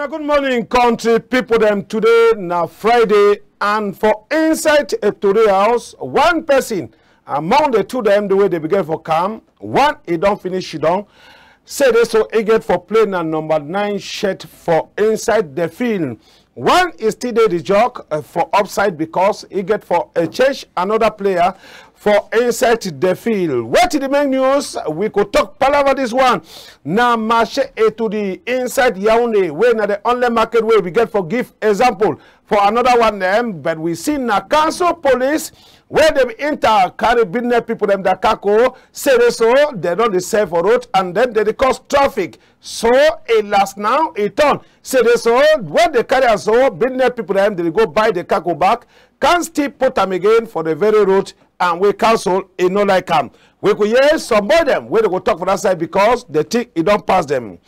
And a good morning, country people. Them today now Friday, and for inside today house, one person among the two them the way they began for calm. One he don't finish, she don't say this, so he get for playing a number 9 shirt for inside the field. One is still the joke for upside because he get for a change another player for inside the field. What is the main news? We could talk palaver this one. Now marche to the inside Yaoundé, where na the only market where we get for give example for another one them, but we see na council police where they enter carry business people them that kako say they so they don't deserve for road and then they cause traffic. So it last now it turn say they so when they carry us so business people them they go buy the kako back, can't still put them again for the very road. And we council it not like them. We could hear some of them where they go talk for that side because they think it don't pass them.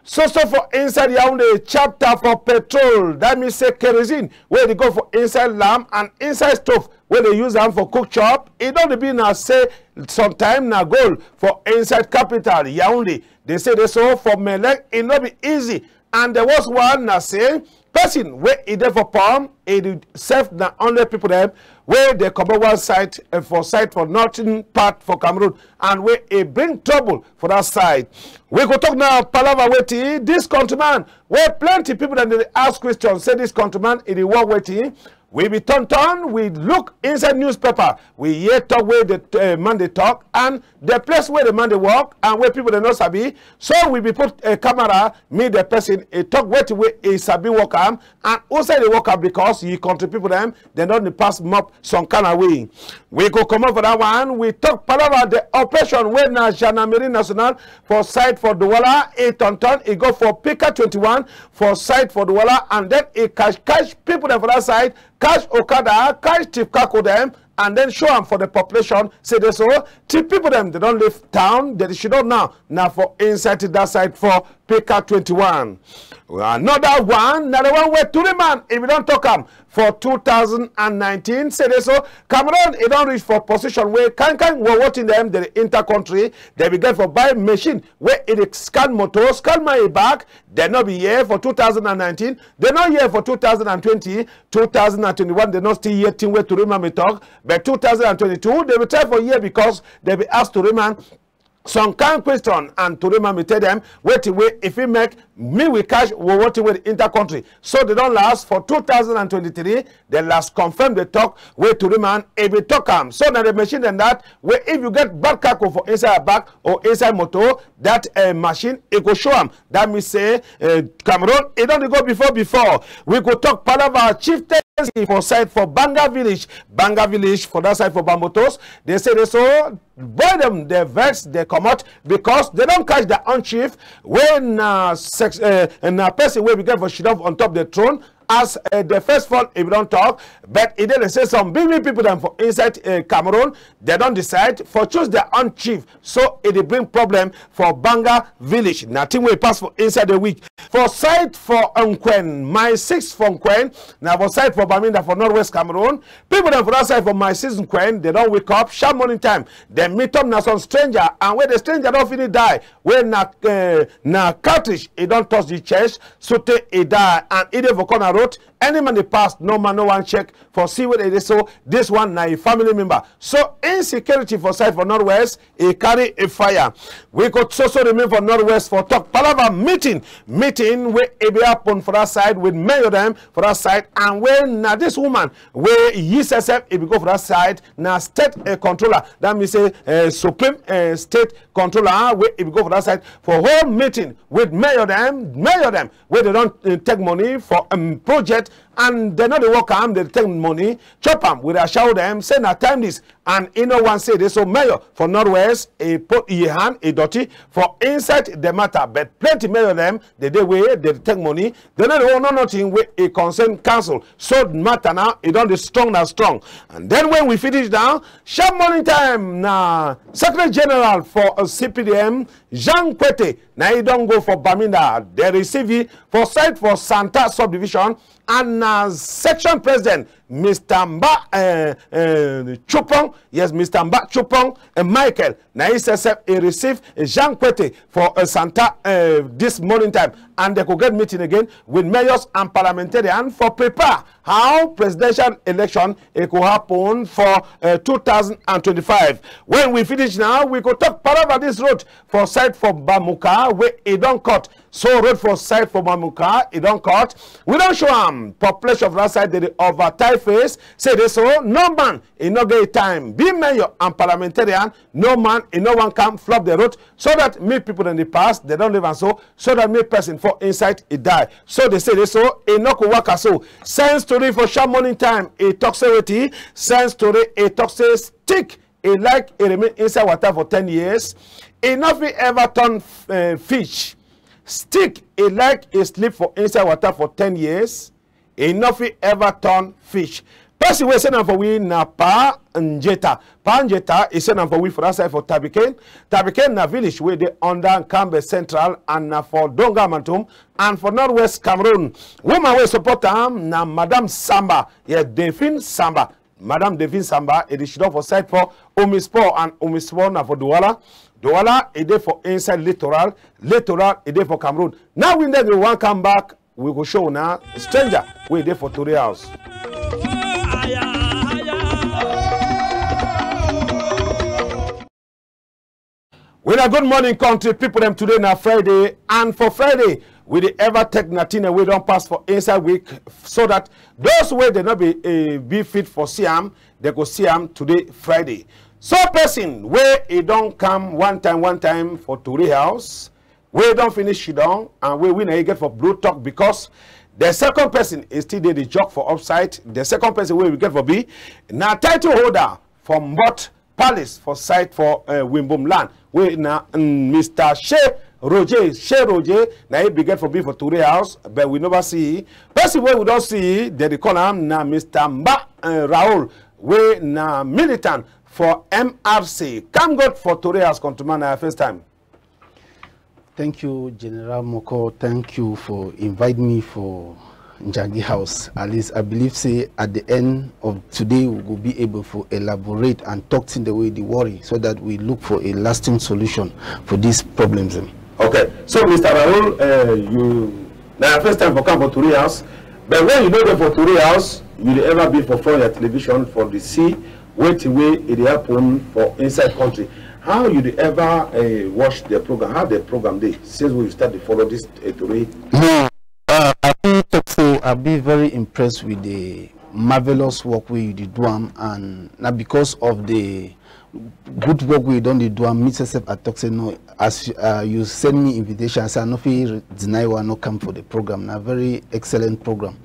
So for inside Yaoundé chapter for petrol, that means say kerosene where they go for inside lamp and inside stove where they use them for cook chop. It don't be now say sometime now goal for inside capital Yaoundé. They say they so for Melek it not be easy. And there was one now say person where it for palm it serve the only people there where they come one side for northern part for Cameroon and where it bring trouble for that side. We go talk now palava waiting this countryman where plenty people that they ask questions say this countryman it is work waiting. We be turn, we look inside newspaper, we hear talk where the man they talk, and the place where the man they walk, and where people they know sabi. So we be put a camera, meet the person, a talk where to where a sabi walk am, and also they walk up because you country people them, they don't pass mop some kind of way. We go come up for that one, we talk about the operation where na Gendarmerie National for site for Douala, a ton, it go for Pika 21 for site for Douala, and then it catch people there for that side. Cash Okada, cash Chief Kako them, and then show them for the population. Say they so, Chief people them, they don't leave town, they should know now for inside that side for PK 21. Another one, now the one where to the man, if we don't talk them for 2019, say they so, Cameroon, it don't reach for position where can we're watching them, the inter-country, they be get for buy machine where it scan motor, scan my back, they not be here for 2019, they not here for 2020, 2021, they not still here thing where to remember talk, but 2022, they will try for year because they be asked to remember some kind question and to remember tell them wait away if we make me we cash we what with inter-country. So they don't last for 2023, they last confirm the talk where to remember if we talk them. So now the machine and that where if you get bad kako for inside a back or inside motor, that machine it go show them. That means say Cameroon it don't go before. We go talk Palava chieftain for side for Banga village for that side for Bambotos. They say they so boy them they vex they come out because they don't catch the own chief when a person where we get for shit off on top the throne as the first fall if we don't talk, but it didn't say some big people them for inside Cameroon they don't decide for choose their own chief, so it bring problem for Banga village. Nothing will pass for inside the week for site for Nkwen my 6 for Nkwen now for site for Baminda for Northwest Cameroon. People them for that side for my 6 Nkwen they don't wake up sharp morning time they meet up now some stranger and where the stranger don't finish die when na cartridge it don't touch the chest so it die and it for corner road. Any man they pass, no man, no one check for see what it is. So this one now a family member. So insecurity for side for Northwest, it carry a fire. We could also remain for Northwest for talk palava meeting where it be happen for that side with mayor them for that side, and when now this woman where USSF if we go for that side now state controller, that means say supreme state controller where if we go for that side for whole meeting with mayor them where they don't take money for project and they know they work they take money, chop them with a show them, say na time this, and one say this. So mayor for Northwest a put a hand a dirty for inside the matter, but plenty mayor them they way they take money, they know they want nothing with a concerned council. So matter now it don't strong and then when we finish down sharp morning time now Secretary General for CPDM Jean Kwete now he don't go for Baminda, they receive it for site for Santa subdivision, and section president Mr. Mba Chupong, yes, Mr. Mba Chupong and Michael. Now he says he received Jean Kwete for Santa this morning time. and they could get meeting again with mayors and parliamentarians for prepare how presidential election it could happen for 2025. When we finish now, we could talk part about this road for side for Bamuka where it don't cut. So road for side for Bamuka, it don't cut. We don't show them population of that side they over tie face. Say this so no man in no get time. Be mayor and parliamentarian, no man in no one can flop the road so that me people in the past they don't live and so that me person for inside it die. So they say this so it no could work so. Send story for short morning time, a toxicity, send story a toxic stick. It like it remain inside water for 10 years. It nothing ever turn fish. Stick it like it sleep for inside water for 10 years. It nothing ever turn fish. Person we send for we na pa njeta. Pa njeta is send for we for that side for Tabiken. Tabiken na village where they under Kambe Central and na for Donga Mantum and for Northwest Cameroon. Woman we support them na Madame Samba. Yeah, Delphine Samba. Madame Delphine Samba it is for side for Omispo and Omispo na for Douala. Douala it is for inside littoral. Littoral it is for Cameroon. Now we need one come back. We will show now stranger we there for Touré House. Well, a good morning, country people. Them today na Friday, and for Friday we the ever take nothing we don't pass for inside week, so that those way they not be fit for Siam, they go Siam today Friday. So person where it don't come one time for Touré House, we don't finish it down, and we win a get for Blue Talk because the second person is still there the job for upside. The second person we get for B now title holder from what Palace for site for Wimbom land. We now Mr. Shea Roger now he began for B for Touré House, but we never see. Person where we don't see they call him now Mr. Mba Raoul. We now militant for MRC. Come God for Touré House countryman first time. Thank you, General Moko. Thank you for inviting me for NJANGI House. At least I believe say at the end of today we will be able to elaborate and talk in the way they worry so that we look for a lasting solution for these problems. Okay, so Mr. Raoul, you now first time for come for Touré House, but when you know that for Touré House, you ever be for front your television for the sea, wait away it happen for inside country. How you ever watch the program? How the program day since we start to follow this Touré? No, I'll be very impressed with the marvelous work we did do, and not because of the good work we done the do. Mr. I talk say no. As you send me invitations, I no feel deny one no come for the program. A very excellent program.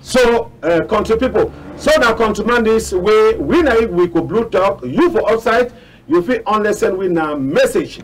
So country people, so now countryman this way we could Blue Talk. You for outside. You feel unless send we a message,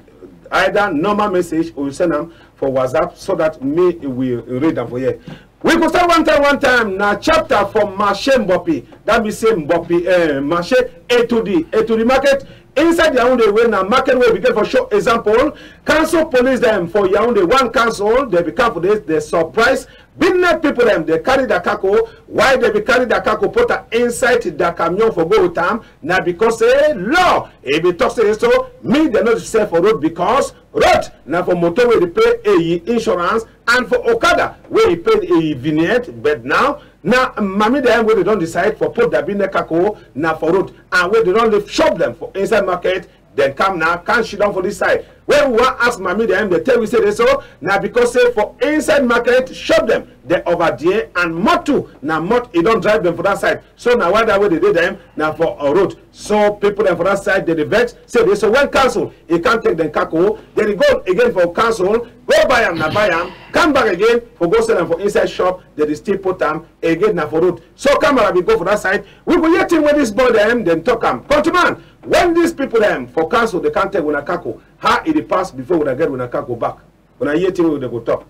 either normal message or you send them for WhatsApp so that me will read them for you. We could start one time now chapter from Marché Mbopi. That means say Mbopi Marché A to the market. Inside Yaoundé way now market where we get for show example. Council police them for Yaoundé one council, they become for this, they surprise. Business people them they carry the kako. Why they be carry the kako put her inside the camion for go time? Now because say law. If be talk say so, me they not sell for road because road now for motor where they pay a insurance and for Okada where he paid a vignette, but now mommy them where they don't decide for put the business kako now for road and where they don't live shop them for inside market. Then come now, can't she down for this side. When we want ask mommy them, they tell we say they so now because say for inside market shop them they over there and more too now more it don't drive them for that side. So now why that way they did them now for a road. So people them for that side they vex say they so when council he can't take them kako then he go again for council go buy them now buy them come back again for go sell them for inside shop they still put them again now for road. So camera we go for that side we go hear thing when this boy them then talk them countryman. When these people them for council they can't take una kako, how it pass before we get una kako back? When I hear things they go talk.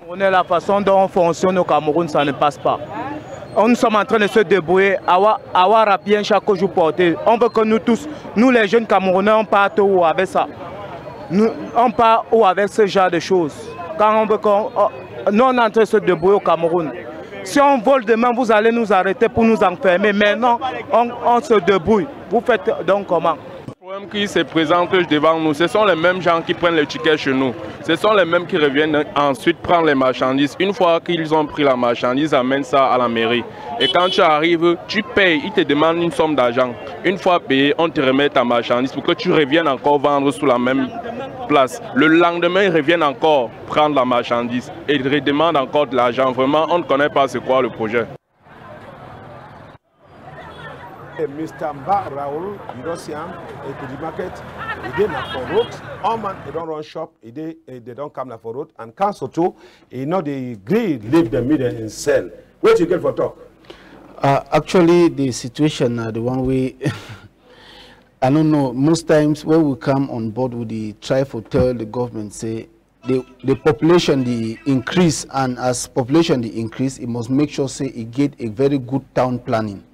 On est la façon dont on fonctionne au Cameroun, ça ne passe pas. Nous sommes en train de se débrouiller, avoir bien chaque jour porté. On veut que nous tous, nous les jeunes Camerounais, on parte où avec ça. On part où avec ce genre de choses. Quand on veut qu'on... Nous on est en train de se débrouiller au Cameroun. Si on vole demain, vous allez nous arrêter pour nous enfermer. Maintenant, on se débrouille. Vous faites donc comment? problèmes qui se présentent devant nous, ce sont les mêmes gens qui prennent les tickets chez nous. Ce sont les mêmes qui reviennent ensuite prendre les marchandises. Une fois qu'ils ont pris la marchandise, ils amènent ça à la mairie. Et quand tu arrives, tu payes, ils te demandent une somme d'argent. Une fois payé, on te remet ta marchandise pour que tu reviennes encore vendre sous la même place. Le lendemain, ils reviennent encore prendre la marchandise et ils redemandent encore de l'argent. Vraiment, on ne connaît pas c'est quoi le projet. Mr. Mba Raoul, you don't see him to the market. He did not for road. All man, they don't run shop. They don't come for road. And council too, you know, they agree, leave the middle and sell. What you get for talk? Actually, the situation, the one way, I don't know. Most times when we come on board with the try to tell the government say the population the increase, and as population the increase, it must make sure say it get a very good town planning.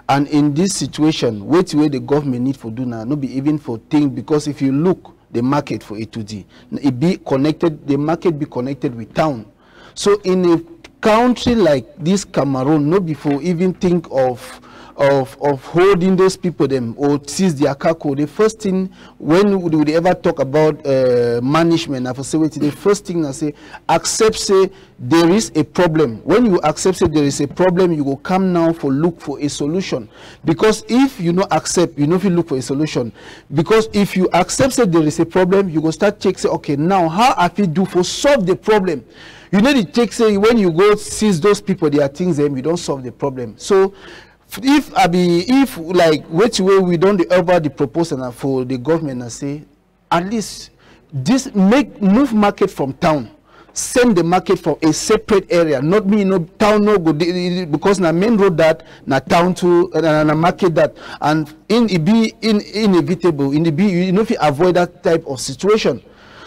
And in this situation, where the government need for do now, not be even for things, because if you look the market for A2D, it be connected, the market be connected with town. So in a country like this Cameroon, not before even think of holding those people them or seize their cargo. The first thing when would they ever talk about management of facility, the first thing I say, accept say there is a problem. When you accept say there is a problem, you will come now for look for a solution. Because if you not accept, you know if you look for a solution. Because if you accept say there is a problem, you go start check say, okay, now how I feel do for solve the problem. You know the take say when you go seize those people, there are things them you don't solve the problem. So if like which way we don't ever the proposal for the government and say at least this move market from town, send the market from a separate area, not me no town no go because na main road that na town to na market that, and it be inevitable in the be you know if you avoid that type of situation.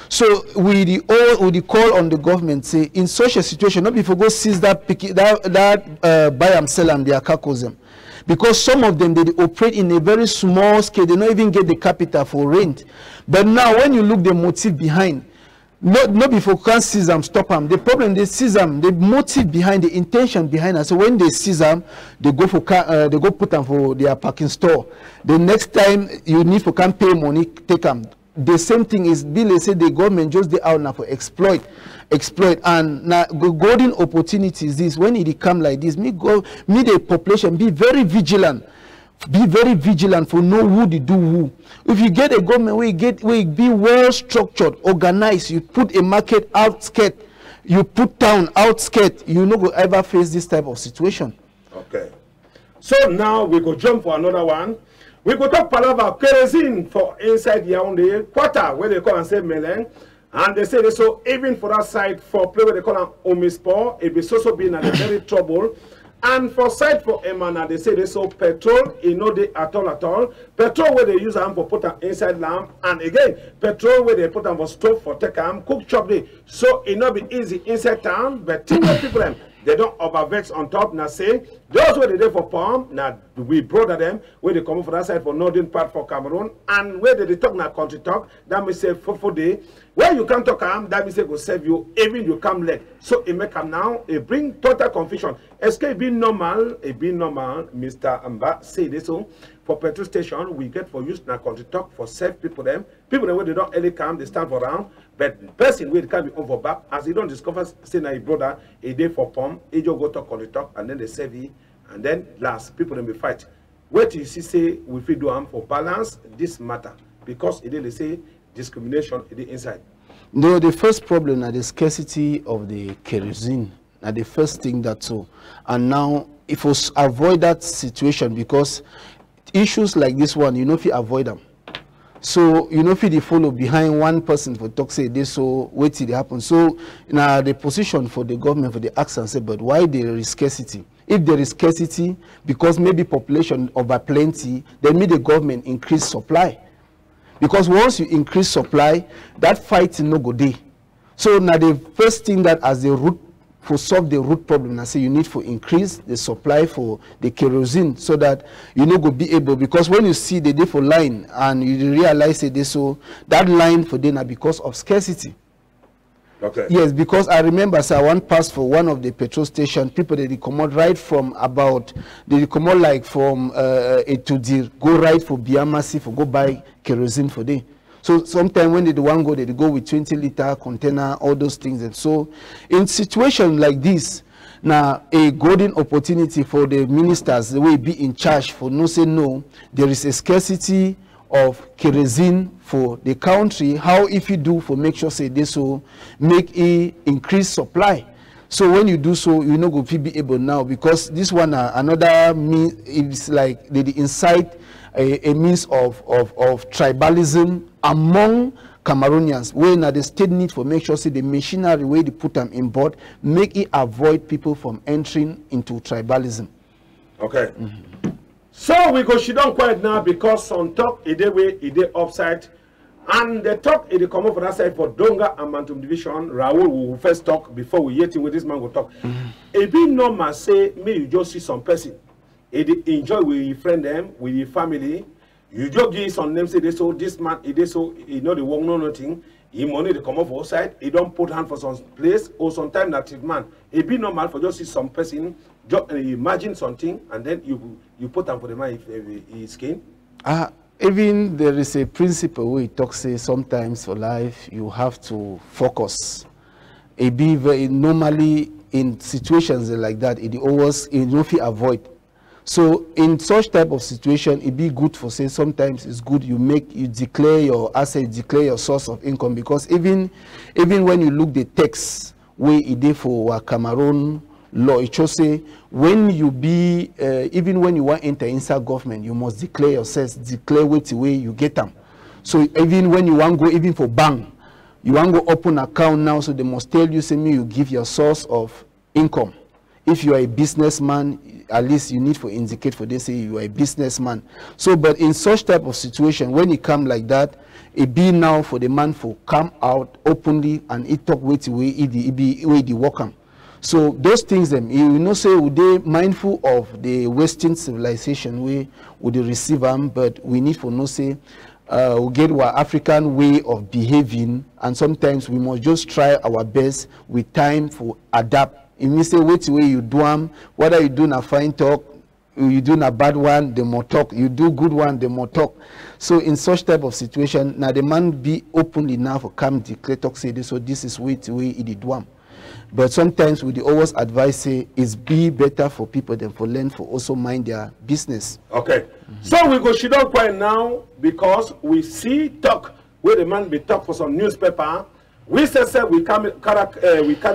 So we call on the government say in such a situation not before go seize that buy and sell and their carcos. Because some of them, they operate in a very small scale. They don't even get the capital for rent. But now, when you look the motive behind, not before can seize them, stop them. The problem, they seize them, the motive behind, the intention behind it. So when they seize them, they go put them for their parking store. The next time you need for can pay money, take them. The same thing is, Bill said the government just they out now for exploit, and now golden opportunities. This when it come like this, me the population be very vigilant for know who they do who. If you get a government where it be well structured, organized, you put a market outskirt, you put town outskirt, you no go ever face this type of situation. Okay, so now we go jump for another one. We go talk about kerosene for inside Yaoundé quarter where they call and say Meleng, and they say they so even for that side for play where they call an Omispor, it be so being at a very trouble. And for side for Emana, they say they so petrol, you know they at all. Petrol where they use them for put them inside lamp, and again petrol where they put them for stove for take them cook chop day. So it not be easy inside town, but people them. They don't overvex on top. Now say those where they there for palm. Now we brother them where they come for that side for northern part for Cameroon, and where they talk now country talk. That means say for day where you come to come. That means say go save you even you come late. So it make come now. It bring total confusion. Escape be normal. It be normal. Mr. Amba say this so. For petrol station, we get for use now country talk for save people them. People them where they don't early come, they stand for round. But person where it can be over back as they don't discover say na brother a day for pump, he just go talk country talk and then they save it, and then last people them be fight. What you see say we feel do am for balance this matter because it they say discrimination it is inside. No, the first problem is the scarcity of the kerosene. Now the first thing that's so, and now if we avoid that situation because issues like this one, you know, if you avoid them. So, you know, if you follow behind one person for talk, say this, so wait till it happens. So, now the position for the government, for the action, say, but why there is scarcity? If there is scarcity, because maybe population over plenty, then maybe the government increase supply. Because once you increase supply, that fight no go day. So, now the first thing that as the root, for solve the root problem, I say you need to increase the supply for the kerosene so that you know go be able, because when you see the day for line and you realize it so that line for dinner because of scarcity. Okay. Yes, because I remember, sir, one pass for one of the petrol station, people they come out right from about, they come out like from Etudir, go right for Biamasi for go buy kerosene for them. So sometimes when they want go, they go with 20-liter container, all those things. And so in situation like this, now a golden opportunity for the ministers, they will be in charge for no say no. There is a scarcity of kerosene for the country. How if you do for make sure say this so make a increase supply. So when you do so, you know go be able now, because this one another means it's like the incite a means of tribalism among Cameroonians, where now the state need for make sure say the machinery way they put them in board make it avoid people from entering into tribalism. Okay. So we go sit down quiet now, because some talk a day way a day upside, and the talk it come up for that side for Donga and Mantum division. Raoul will first talk before we hear with this man go talk. It be normal say me you just see some person. It enjoy with your friend them, with your family. You just give some name, say this so this man, it is so you know the one no nothing. He money they come up for outside, he don't put hand for some place, or sometimes that man. It be normal for just see some person, just imagine something, and then you put them for the man if he skin. Even there is a principle we talk say sometimes for life you have to focus. It be very normally in situations like that, it always you don't feel avoid. So in such type of situation, it be good for say sometimes it's good you declare your asset, declare your source of income, because even when you look the text where it is for Cameroon law, it shows say when you be even when you want to enter inside government, you must declare yourself, declare which way you get them. So even when you want to go even for bank, you want to go open account now, so they must tell you say me you give your source of income. If you are a businessman, at least you need to indicate for they say you are a businessman. So, but in such type of situation, when it come like that, it be now for the man to come out openly and it talk with the way it be way the welcome. So those things them you know say would they mindful of the Western civilization way would they receive them, but we need to know say we get our African way of behaving, and sometimes we must just try our best with time for adapt. If you say which way you do them, whether you do a fine talk, you do a bad one, the more talk. You do good one, the more talk. So in such type of situation, now the man be open enough for come declare talk say this, so this is which way it did one. But sometimes we always advise say it's be better for people than for learn for also mind their business. Okay. So we go sit down quiet now, because we see talk where the man be talk for some newspaper. We say we carry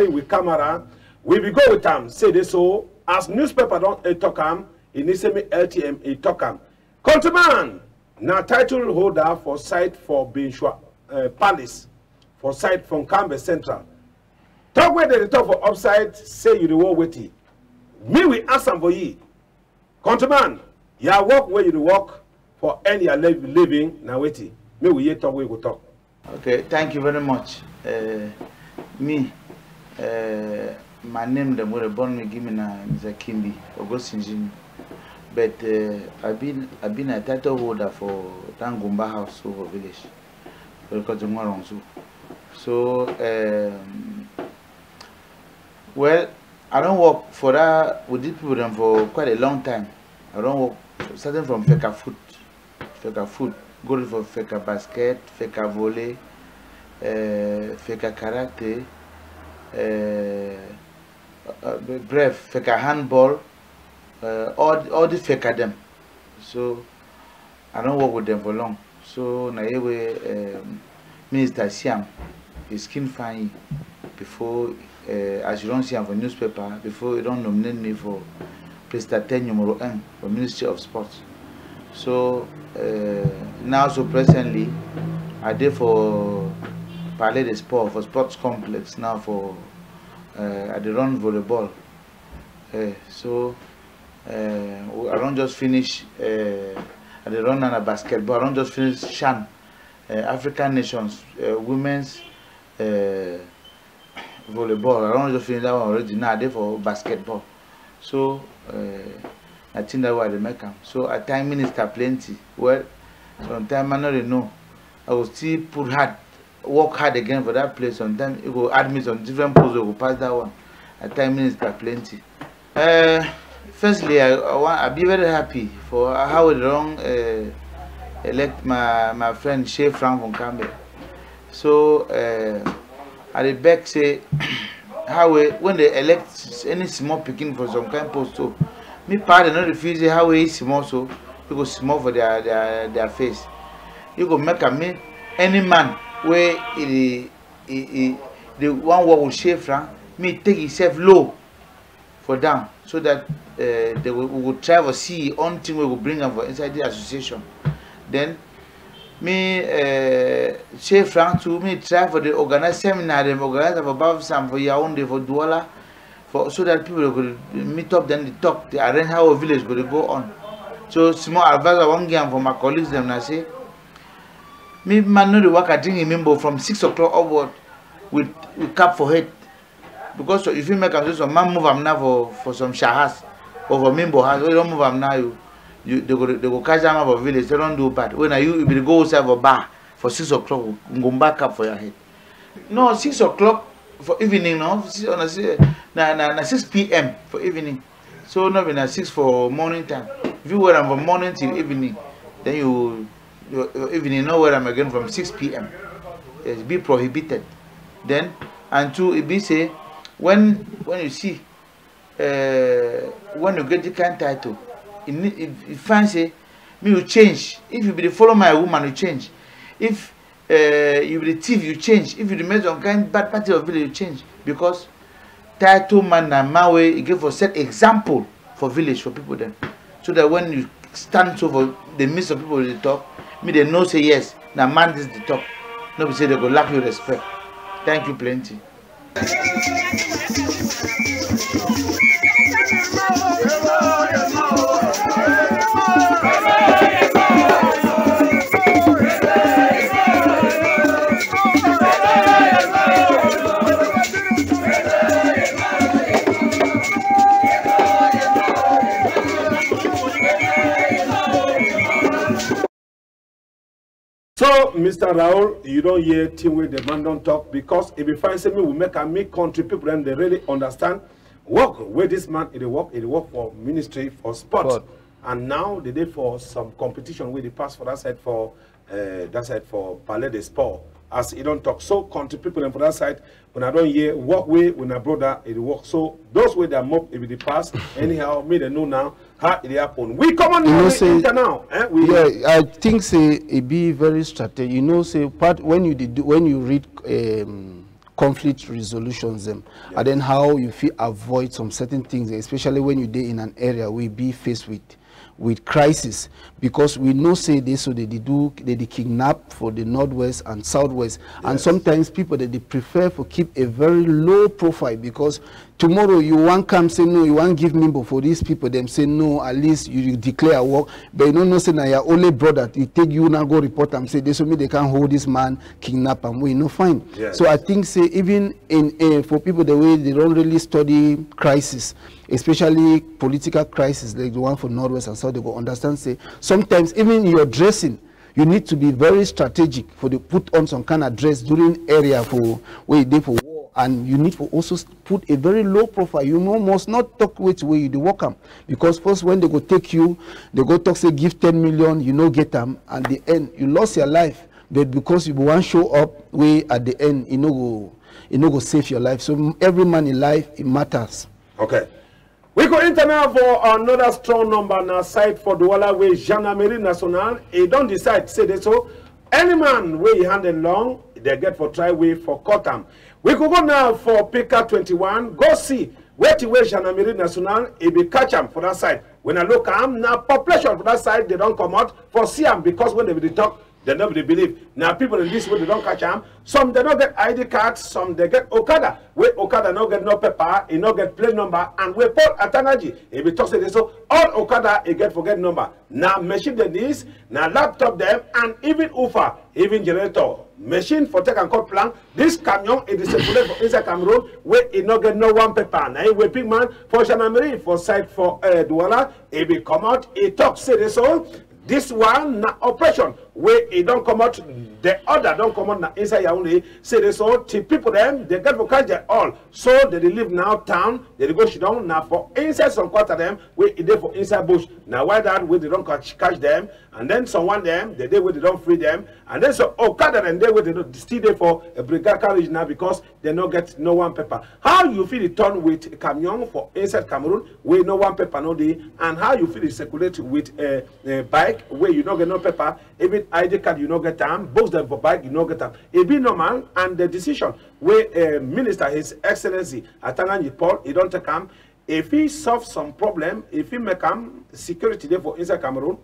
with camera. We will go with them, say this so, as newspaper don't talk them, it needs to be LTM, it talk them. Countryman, now title holder for site for Binshua Palace, for site from Cambe Central. Talk where they talk for upside, say you the war with it. Me, we ask them for ye. Countryman, you work where you work for any living, now wait it. Me, we hear talk where we go talk. Okay, thank you very much. My name them were born me give me na Mizakimbi Augustin, but I've been a title holder for Tangumba House over village. So well, I don't work for that with these people for quite a long time. I don't work starting from Feka foot, going for Feka basket, Feka volley, Feka karate. Bref, feka handball, all the feka them. So I don't work with them for long. So na Minister Siam, his skin fine before as you don't see him for newspaper, before you don't nominate me for Prestateur numero 1 for Ministry of Sports. So now so presently I did for Palais des Sports for sports complex now for I run volleyball. So I don't just finish I run on a basketball. I don't just finish Shan African Nations women's volleyball. I don't just finish that one already. Now I did for basketball. So I think that's why they make them. So at time minister plenty. Well, sometimes I don't know. I will still put hard work hard again for that place. Sometimes you go admit on different posts, you go pass that one. At 10 minutes per plenty. Firstly, I be very happy for how they don't elect my friend Shea Frank from Campbell. So I beg say how when they elect any small picking for some kind of post, so me pardon not refuse how we small so because small for their face. You go make a me any man where the one what will Shea Frank me take himself low for down so that we will try to see on thing we will bring them for inside the association. Then me Shea Frank to me try for the organize seminar, them organize for about some for Yaoundé for Douala for so that people could meet up, then they talk, they arrange how a village will go on. So small advice I want give for my colleagues them and say me man know the work I think remember from 6 o'clock upward with cap for head. Because if you make a man move them now for some shahas or for member house, we don't move them now. They go catch them out of village. They don't do bad. When you will go outside for bar for 6 o'clock, go back up for your head. No, 6 o'clock for evening. No, 6 p.m. for evening. So not be 6 for morning time. If you wear them from morning till evening, then your evening no wear them again from 6 p.m. It's be prohibited. Then and two it be say. When you see when you get the kind title, if fancy me you change. If you be the follow my woman you change. If you be the thief you change. If you the make some kind bad party of village you change. Because title man and my way it give for set example for village for people then. So that when you stand so for the midst of people they talk, me they know say yes. Now man this the talk. Nobody say they go lack your respect. Thank you plenty. So, Mr. Raul, you don't hear team with the man don't talk because if you find something will make a make country people and they really understand work where this man it work for ministry for sport. And now they did for some competition where they pass for that side for Palais des Sports. As you don't talk, so country people and for that side when I don't hear work way when I brother it work. So those way they mob if they pass anyhow me they know now how it happen. We come on now. I think say it be very strategic. You know, say part when you read conflict resolutions them, and then how you feel avoid some certain things, especially when you dey in an area we be faced with crisis, because we know say this so they kidnap for the northwest and southwest, and sometimes people they prefer to keep a very low profile because tomorrow you want come say no, you want give member for these people, them say no, at least you declare work, but you don't know say now your only brother you take you now go report them say this so me they can't hold this man kidnap him, we no fine. So I think say even in for people the way they don't really study crisis, especially political crisis like the one for northwest and south, they go understand say sometimes even your dressing you need to be very strategic for the put on some kind of dress during area for where you dey for war, and you need to also put a very low profile. You must not talk which way you do work them, because first when they go take you, they go talk say give 10 million, you know get them, and the end you lost your life, but because you want show up way at the end you know go save your life. So every man in life it matters. Okay. We go internal for another strong number now side for Douala way Gendarmerie Nationale. He don't decide say this so. Any man where he handle long, they get for try way for Cotam. We could go now for PK 21. Go see where to way Gendarmerie Nationale. He be catch him for that side. When I look at him now, population for that side they don't come out for see him because when they talk. They nobody believe. Now people in this way they don't catch them. Some they don't get ID cards, some they get Okada. Where Okada no get no paper, he no get plate number, and we put Atanaji. If we talk say this, so all Okada he get forget number. Now machine the this, now laptop them, and even UFA, even generator. Machine for take and cut plan. This camion is circulate for inside Cameroon where he no get no one paper. Now we big man for Gendarmerie for site for Douala. He will come out, he talk say this all. This one na operation where it don't come out, the other don't come out now inside Yaoundé. Say they saw the people them, they get for catch them all. So they live now town, they go shit down now for inside some quarter them, where it dey for inside bush. Now why that way they don't catch them, and then someone them, the day where they don't free them, and then so Okada and they where they don't still there for a brigade carriage now because they don't get no one paper. How you feel it turn with camion for inside Cameroon where no one paper no day, and how you feel it circulate with a bike where you don't get no paper, even ID card you don't get them, books them for bike you don't get them. It be normal, and the decision where Minister His Excellency Atanganyi Paul he don't take him. If he solve some problem, if he make security there for inside Cameroon.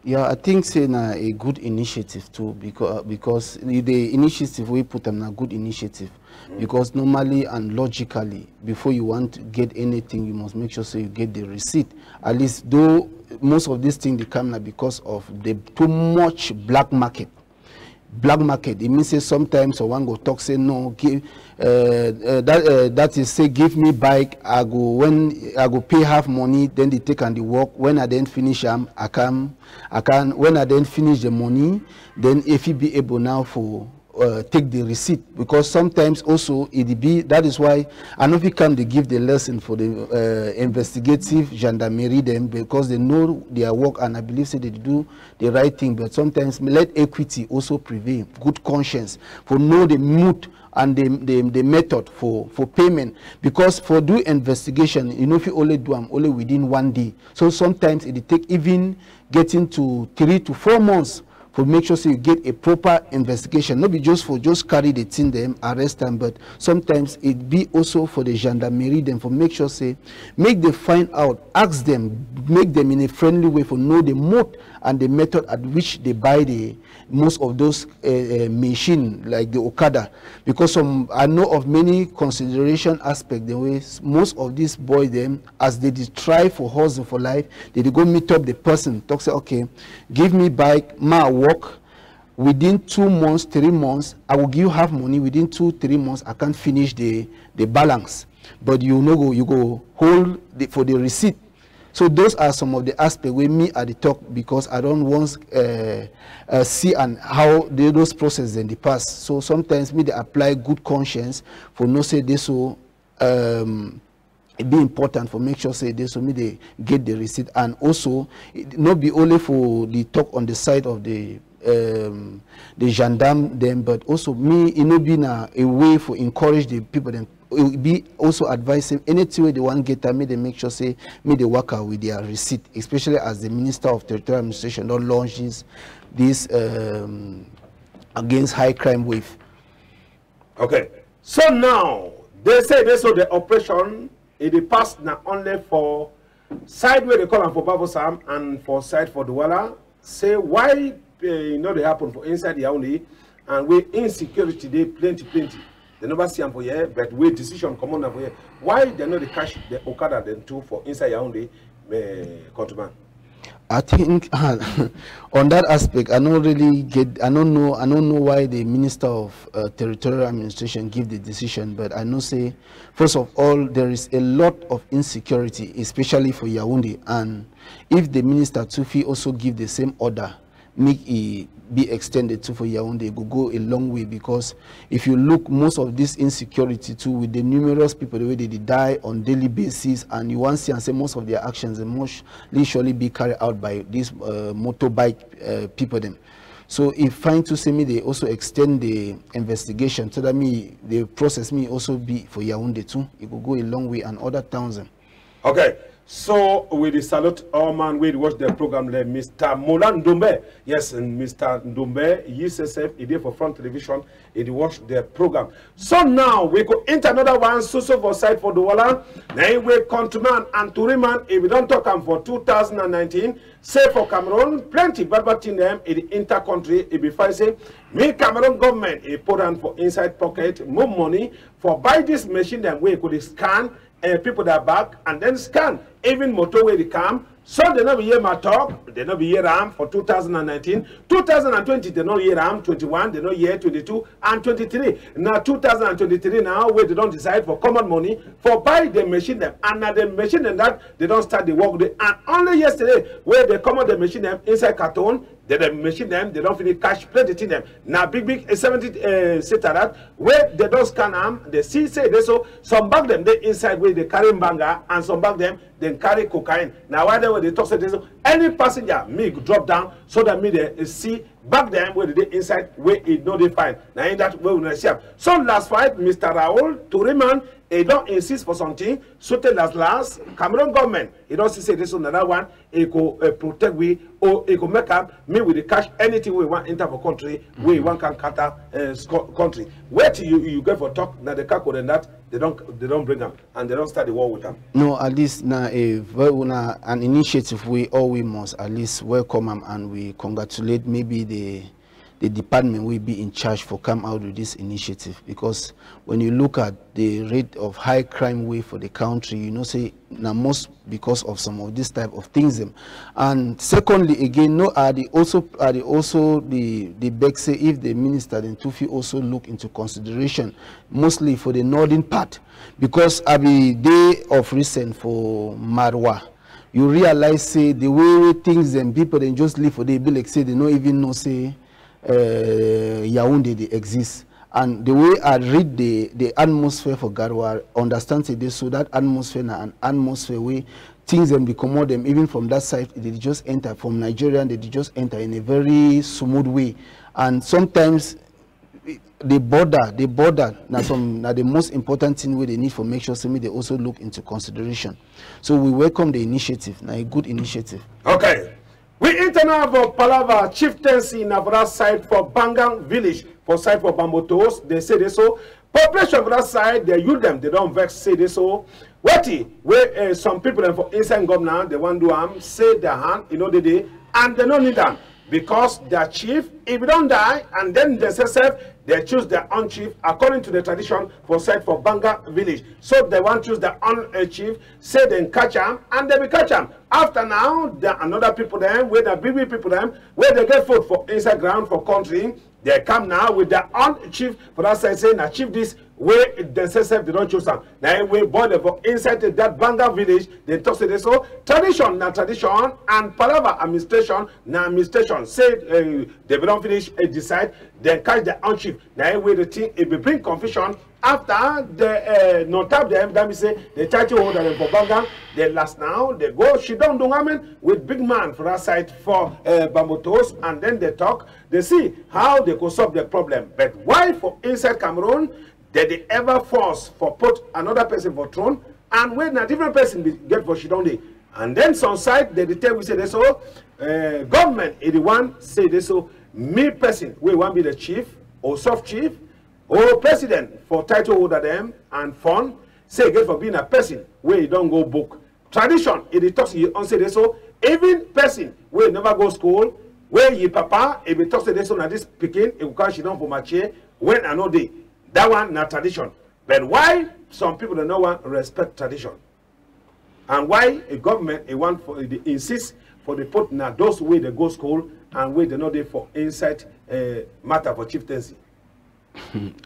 Yeah, I think it's a good initiative too, because the initiative we put them a good initiative. Because normally and logically, before you want to get anything, you must make sure so you get the receipt. At least though most of these things they come now because of the too much black market. Black market, it means say sometimes someone go talk say no, give that is say give me bike, I go pay half money, then they take and they work. When I then finish I can when I then finish the money, then if he be able now for take the receipt, because sometimes also it be that is why I know if you come they give the lesson for the investigative gendarmerie them, because they know their work and I believe say they do the right thing, but sometimes let equity also prevail, good conscience for know the mood and the method for payment, because for do investigation you know if you only do them only within 1 day, so sometimes it take even getting to 3 to 4 months for make sure so you get a proper investigation. Not be just for just carry the thing them, arrest them, but sometimes it be also for the gendarmerie them for make sure say, make them find out, ask them, make them in a friendly way for know the mode and the method at which they buy the most of those machine like the Okada, because I know of many consideration aspect the way most of these boys them as they try for hustle for life, they go meet up the person, talk say okay, give me bike, my work within 2 months, 3 months, I will give you half money within 2-3 months. I can't finish the balance, but you know you go hold for the receipt. So those are some of the aspects where me at the talk, because I don't want see and how those processes in the past. So sometimes me they apply good conscience for no say this so it be important for make sure say this so me they get the receipt, and also it not be only for the talk on the side of the gendarme them, but also me it not be a way for encourage the people them. It will be also advising anything way they want to get that, me they make sure say me they work out with their receipt, especially as the Minister of Territorial Administration don't launch this against high crime wave. Okay, so now they say this so the operation it passed now only for side where they call them for Babosam and for side for Douala. Say why you know they happen for inside the only, and we insecurity they plenty. They never see them for here, but we decision come on for here. Why they know they cash the Okada then too for inside Yaoundé contraband? I think on that aspect, I don't really get. I don't know why the Minister of Territorial Administration give the decision, but I know say first of all there is a lot of insecurity, especially for Yaoundé, and if the Minister Tufi also give the same order, make it be extended to for Yaoundé, it will go a long way, because if you look most of this insecurity too with the numerous people the way they die on daily basis, and you want to see and say most of their actions and most surely be carried out by these motorbike people them. So if fine to say me they also extend the investigation so that me the process me also be for Yaoundé too, it will go a long way, and other towns them. Okay. So we salute all man we watch the program there, Mr. Mola Ndombe. Yes, and Mr. Ndombe, USSF, he did for Front Television, he watch the program. So now we go into another one, so for side for Douala. Now we countryman and Turiman, if we don't talk them for 2019, say for Cameroon, plenty bad in them in the inter-country, if we find say, me Cameroon government, he put on for inside pocket, more money, for buy this machine that we could scan people that back and then scan even motorway they come. So they not be here my talk, they not be here for 2019, 2020 they not here 21, they not here 22 and 23. Now 2023 now where they don't decide for common money for buy the machine them, and now the machine them that they don't start the work day. And only yesterday where they come out the machine them inside carton, the machine them, they don't finish cash plenty to them. Now big 70 set that where they don't scan them, they see say they so some bag them they inside where they carry banga and some bag them then carry cocaine. Now why they talk say this any passenger me drop down so that me they see back them where they inside where it no they find. Now in that way we see. So last fight Mr. Raoul Touriman he don't insist for something. So till last Cameroon government he don't say this on another one. He go protect we or he go make up me with the cash anything we want enter for country we want can cater country. Where till you go for talk now the caco and that they don't bring them and they don't start the war with them. No, at least now an initiative we must at least welcome them and we congratulate maybe the department will be in charge for come out with this initiative, because when you look at the rate of high crime way for the country, you know, say now most because of some of this type of things. And secondly, again, no, are they also the beg say if the minister then Tufi also look into consideration mostly for the northern part, because at the day of recent for Marwa, you realize say the way things and people then just live for they be like say they don't even know say Yaoundé they exist. And the way I read the atmosphere for Garwa, understand say this, so that atmosphere na an atmosphere way things them become more them even from that side they just enter from Nigeria, they just enter in a very smooth way. And sometimes the border now the most important thing where they need for make sure so they also look into consideration. So we welcome the initiative, now a good initiative. Okay. We internal for Palava chieftaincy in Navara side for Bangang village, for side for Bambotos, they say this so. Population for that side, they use them, they don't vex, say this so. Where some people for inside government, they want to say their hand, you know, they and they don't need them. Because their chief, if you don't die, and then they say they choose their own chief according to the tradition for side for Banga village. So they want to choose their own chief, say they catch them, and they will catch them. After now, there are another people them, where the big people them, where they get food for inside ground for country, they come now with their own chief for that side saying, achieve this way themselves they don't choose them. Now we born for inside that Banga village, they talk say this so tradition na tradition and Palava administration na administration. Say they don't finish decide, then catch their own chief. Now way the thing it will bring confusion. After the not tap them, that means say they try to hold them for Banga. They last now, they go she don't do women with big man for that side for Bambotos, and then they talk, they see how they could solve the problem. But why for inside Cameroon did they ever force for put another person for throne, and when a different person be get for she don't they? And then some side they tell we say this so government 81 say this so me person we want be the chief or soft chief or president for title holder them and fund say get for being a person where you don't go book tradition it talks you on say this so even person where never go school where you papa if it talks this so na this picking it will she don't for my chair when I know day that one not tradition. But why some people don't know want respect tradition, and why a government a want for they insist for the put now those way they go school and where they know they for inside matter for chieftaincy.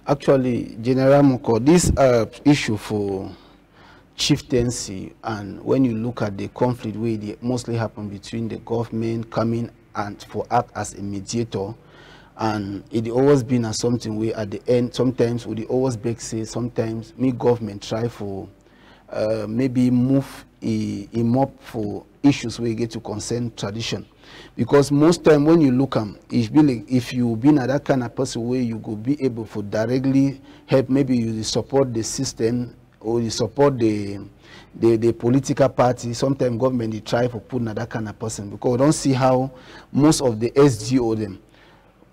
Actually, General Moko, this issue for chieftaincy, and when you look at the conflict where they mostly happen between the government coming and for act as a mediator, and it always been as something where at the end sometimes we always beg say sometimes me government try for maybe move him up for issues where you get to concern tradition, because most time when you look it's be like if you been at that kind of person where you go be able to directly help, maybe you support the system or you support the political party. Sometimes government they try for putting that kind of person, because we don't see how most of the SGO them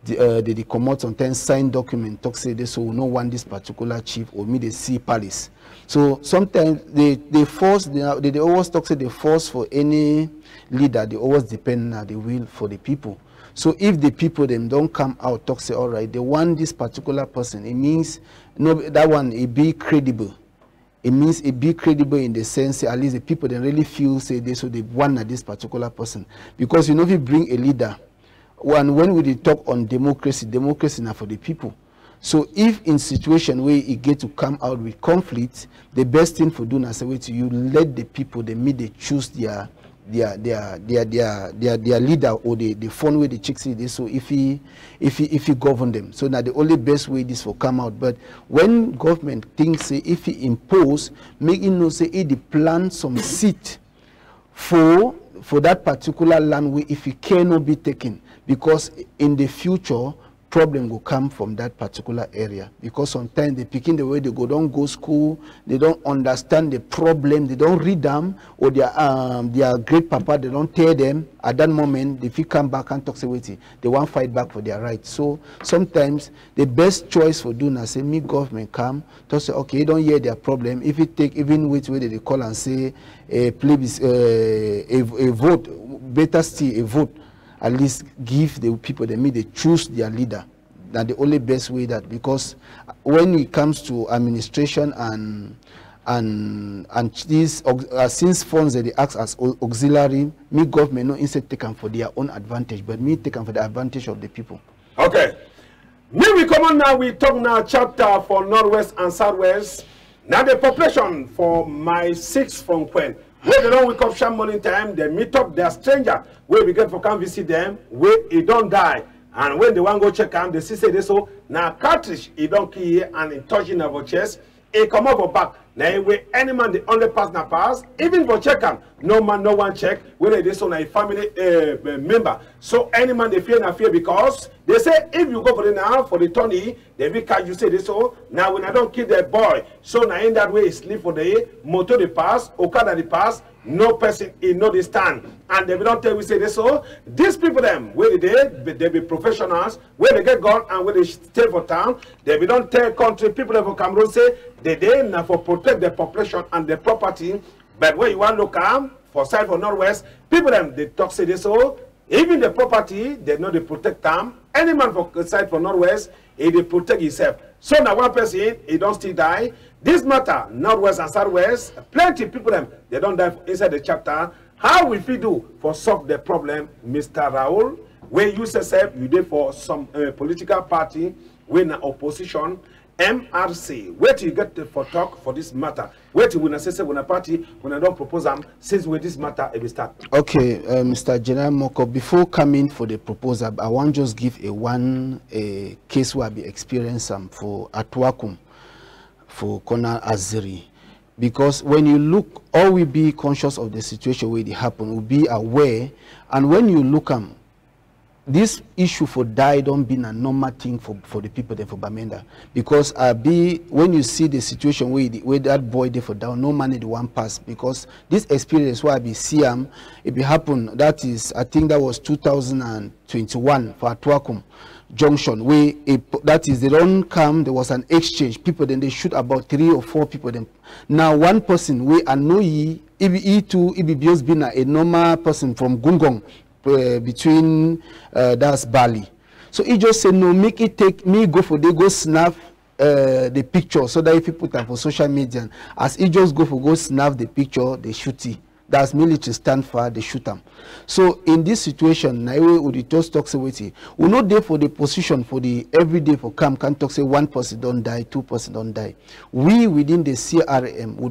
they come out sometimes sign document talk say this so we no want this particular chief or me they see palace. So sometimes they force they always talk say they force for any leader, they always depend on the will for the people. So if the people them don't come out talk say all right they want this particular person, it means no that one it be credible. It means it be credible in the sense at least the people they really feel say this so they want this particular person, because you know if you bring a leader. When we talk on democracy now for the people. So if in situation where it get to come out with conflict, the best thing for doing as a way to you let the people they choose their their leader or the phone where the chicks see this. So if he govern them, so now the only best way this will come out. But when government thinks say if he impose, make him know say he plan some seat for that particular land where if it cannot be taken, because in the future problem will come from that particular area, because sometimes they pick in the way they don't go school, they don't understand the problem, they don't read them, or their great papa, they don't tell them at that moment. If you come back and talk say they want to fight back for their rights. So sometimes the best choice for doing is say me government come to say okay, you don't hear their problem. If you take even which way they call and say please a vote, better still a vote, at least give the people they meet, they choose their leader. That's the only best way that, because when it comes to administration and these since funds that they act as auxiliary, me government no instead take them for their own advantage, but me take them for the advantage of the people. Okay. Me we come on now, we talk now chapter for Northwest and Southwest. Now the population for my 6 from Quen. When they don't wake up sham morning time, they meet up their stranger. Where we get for come visit them, where he don't die. And when they want to go check them, they see say this so now cartridge he don't kill and in touching our chest, he come over back. Now where any man the only partner pass, even for check them, no man no one check whether this on a family member. So any man they fear na fear, because they say if you go for the now for the Tony, they will catch you say this so now when I don't kill the boy. So now in that way sleep for the motor the pass, Okada the pass, no person in no the stand. And they will not tell we say this so these people them where they be professionals, where they get gone and where they stay for town, they will not tell country people for Cameroon say they now for protect the population and the property. But where you want to come for side for Northwest, people them they talk say this so even the property they know they protect them. Any man for side for Northwest, he they protect himself. So now one person he don't still die. This matter Northwest and Southwest, plenty people them they don't die inside the chapter. How we fit do for solve the problem, Mr. Raoul? Where you say you did for some political party when opposition. MRC, where do you get for talk for this matter? Where do you say when a party when I don't propose them since where this matter will start? Okay, Mr. General Moko, before coming for the proposal, I want just give a case where I be experienced for Atwakum for Kona Aziri. Because when you look, all we be conscious of the situation where it happen, we be aware, and when you look this issue for die don't be a normal thing for the people there for Bamenda, because when you see the situation where that boy there for down, no money the one pass, because this experience where I be see it be happen, that is I think that was 2021 for Atwakum Junction, where that is they don't come, there was an exchange, people then they shoot about 3 or 4 people then. Now one person we know if be just been a normal person from Gungong between that's Bali. So he just said no, make it take me go for they go snap the picture, so that if you put them for social media, as he just go snap the picture, they shoot it. That's military stand for they shoot them. So in this situation, now we just talk say we not there for the position for the everyday for come can talk say 1 person don't die, 2 person don't die. We within the CRM we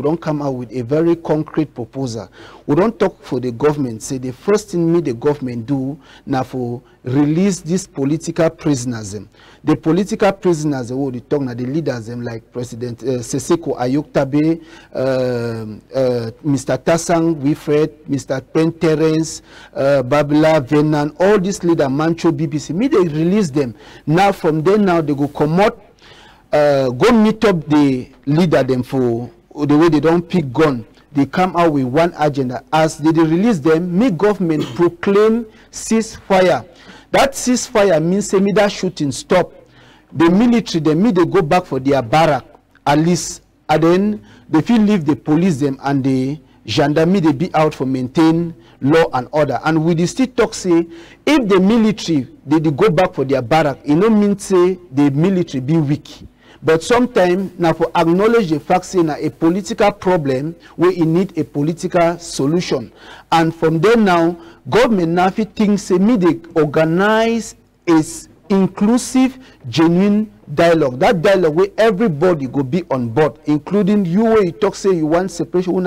don't come out with a very concrete proposal. We don't talk for the government. Say the first thing the government do now for release these political prisoners. The political prisoners who they talk now the leaders like President Seseko Ayoktabe, Mr. Tassang Wilfred, Mr. Terence, Babila Venan, all these leaders, Mancho, BBC, they release them. Now from there now they go come out, go meet up the leader them for the way they don't pick gun. They come out with one agenda. As they release them, me government proclaim ceasefire. That ceasefire means say me that shooting stop. The military they go back for their barrack at least, and then they feel leave the police them and the gendarmerie they be out for maintain law and order. And we still talk say if the military they go back for their barrack, it no mean say the military be weak. But sometimes now for acknowledge the fact say now a political problem where it need a political solution. And from there now, government now thinks say me they organize is inclusive, genuine dialogue. That dialogue where everybody go be on board, including you where you talk say you want separation, we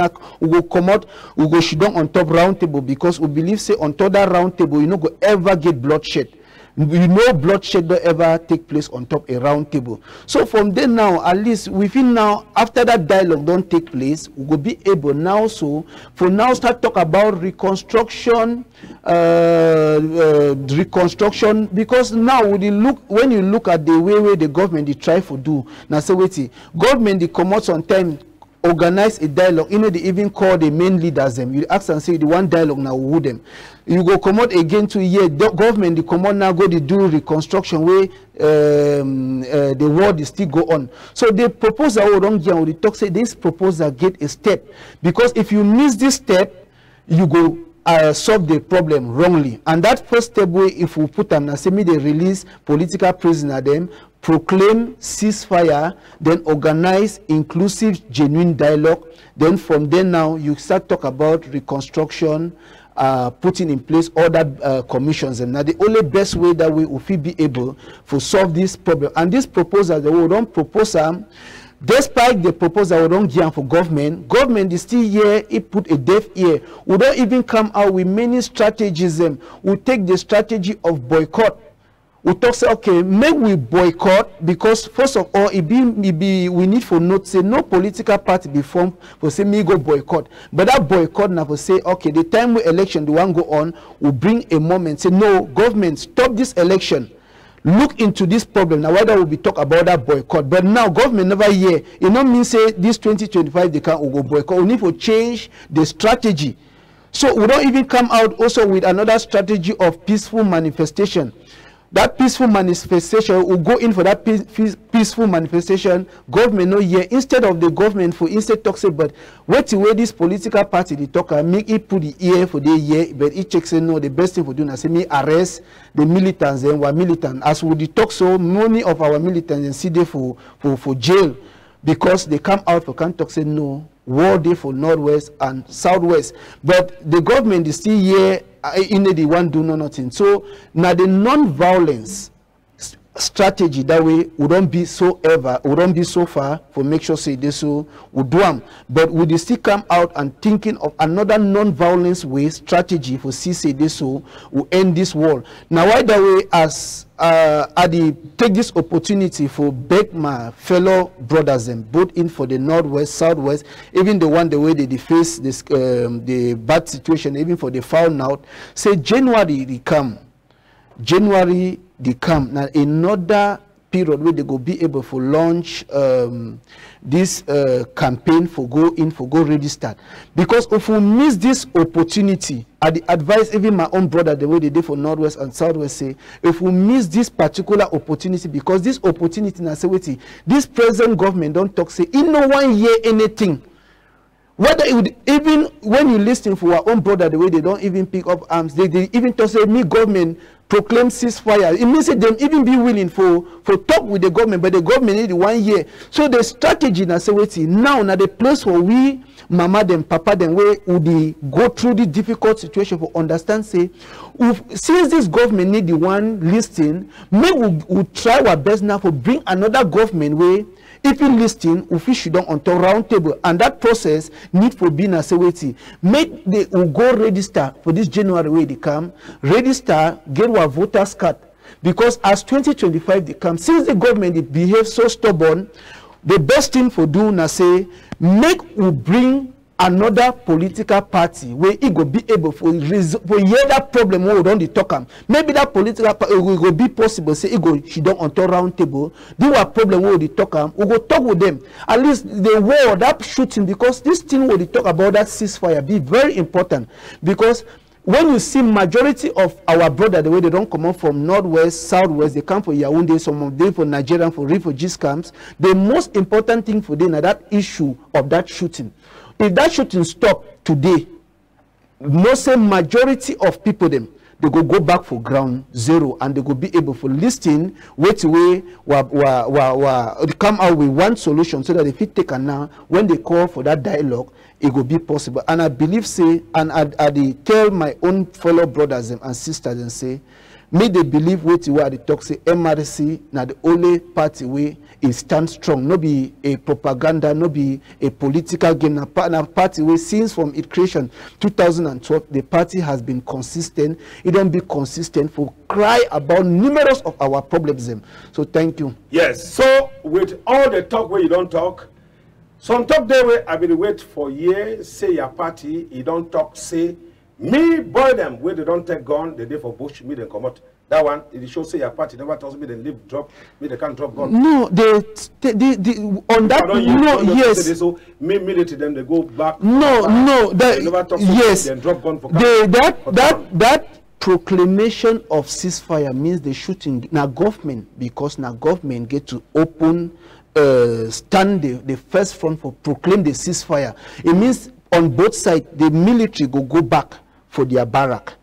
go come out, we go sit down on top round table, because we believe say on top that round table you no go ever get bloodshed. You know bloodshed don't ever take place on top a round table. So from there now, at least within now, after that dialogue don't take place, we will be able now, so for now start talk about reconstruction, because now when you look at the way the government they try to do, now say wait, government they come out sometimes organize a dialogue. You know, they even call the main leaders them. You ask and say the one dialogue now who them. You go come out again to year. The government they come out now go to do reconstruction where the war is still go on. So the proposal wrong here when they talk say this proposal get a step, because if you miss this step, you go solve the problem wrongly. And that first step way, if we put them, say me they release political prisoner them, proclaim ceasefire, then organize inclusive, genuine dialogue. Then from there now, you start talk about reconstruction, putting in place other commissions. And now the only best way that we will be able to solve this problem. And this proposal, the we don't propose despite the proposal we don't give for government is still here, it put a deaf ear. We don't even come out with many strategies. We take the strategy of boycott. We talk say, okay, make we boycott, because first of all, we need for note say no political party be formed for say me go boycott. But that boycott now for say, okay, the time we election the one go on, we bring a moment, say no, government, stop this election. Look into this problem. Now whether we be talk about that boycott, but now government never hear. It not mean say this 2025 they can't go boycott. We need to change the strategy. So we don't even come out also with another strategy of peaceful manifestation. That peaceful manifestation will go in for that peaceful manifestation. Government no here. Instead of the government for instead talk say, but wait till where this political party they talk and make it put the ear for the year, but it checks say no, the best thing for doing is say me arrest the militants and were militant. As we talk so many of our militants and see there for jail, because they come out for can't talk say no, war day for Northwest and Southwest. But the government is still here. In the one do nothing. So now the non-violence strategy that way we don't be so far for make sure say this so we do them, but we still come out and thinking of another non-violence way strategy for see say this so we end this war. Now why that way, as I take this opportunity for beg my fellow brothers and both in for the Northwest, Southwest, even the one the way they face this the bad situation, even for the found out, say January they come. Now another period where they go be able to launch this campaign for go register. Because if we miss this opportunity, I advise even my own brother the way they did for Northwest and Southwest say, if we miss this particular opportunity, because this opportunity now say wait, this present government don't talk say in no one year anything. Whether it would, even when you listen for our own brother the way they don't even pick up arms, they even talk say me government proclaim ceasefire. It means that them even be willing for talk with the government, but the government need 1 year. So the strategy now say wait, now the place where we mama them, papa them, where would they go through the difficult situation for understand say, since this government need the one listing, maybe we try our best now for bring another government where if you listing, we should on top round table, and that process need for being as a waiting. Make the go register for this January way they come, register, get our voters card, because as 2025 they come, since the government it behaves so stubborn, the best thing for doing na say make we bring another political party where it will be able for hear that problem where we don't talk am. Maybe that political party will be possible say it go she don't on top round table. Do a problem where we talk am. We go talk with them. At least the war that shooting, because this thing where they talk about that ceasefire be very important, because when you see majority of our brother the way they don't come up from Northwest, Southwest, they come for Yaoundé, some of them for Nigeria, for refugees camps. The most important thing for them is that issue of that shooting. If that shooting stop today, most majority of people them they go back for ground zero, and they go be able for listing wait away come out with one solution so that if it take a now when they call for that dialogue, it will be possible. And I believe say, and I tell my own fellow brothers and sisters and say, May they believe what you are the talk say MRC na the only party way it stand strong. No be a propaganda, no be a political game. Na party way since from its creation 2012, the party has been consistent. It don't be consistent for cry about numerous of our problems. So thank you. Yes. So with all the talk where you don't talk, some talk there where I been wait for years. Say your party, you don't talk. Say me boy them where they don't take gun. They day for Bush. Me they come out. That one it shows say your party never tells me they leave drop. Me they can't drop gun. No, they on that no yes. So me military them they go back. No, that never talk yes. They drop gun for that proclamation of ceasefire means the shooting now government, because now government get to open stand the first front for proclaim the ceasefire. It means on both sides the military go back for their barrack,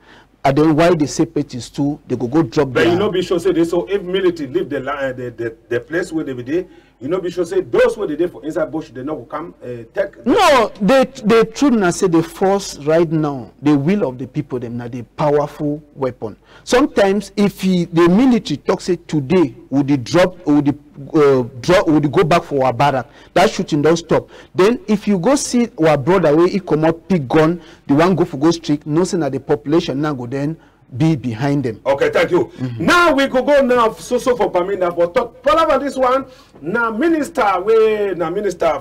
and then while the separatists too they go drop. But you know be sure say this, so if military leave the place where they be there, you know be sure say those where they there for inside bush they not go come take. No, they truth na say the force right now, the will of the people them na the powerful weapon. Sometimes if the military talk say today would they drop would they go back for our barrack, that shooting don't stop. Then if you go see our brother where he come out pick gun, the one go for go streak, no say that the population now go then be behind them. Okay, thank you. Now we could go now so for Pamina for talk. Follow about this one. Now minister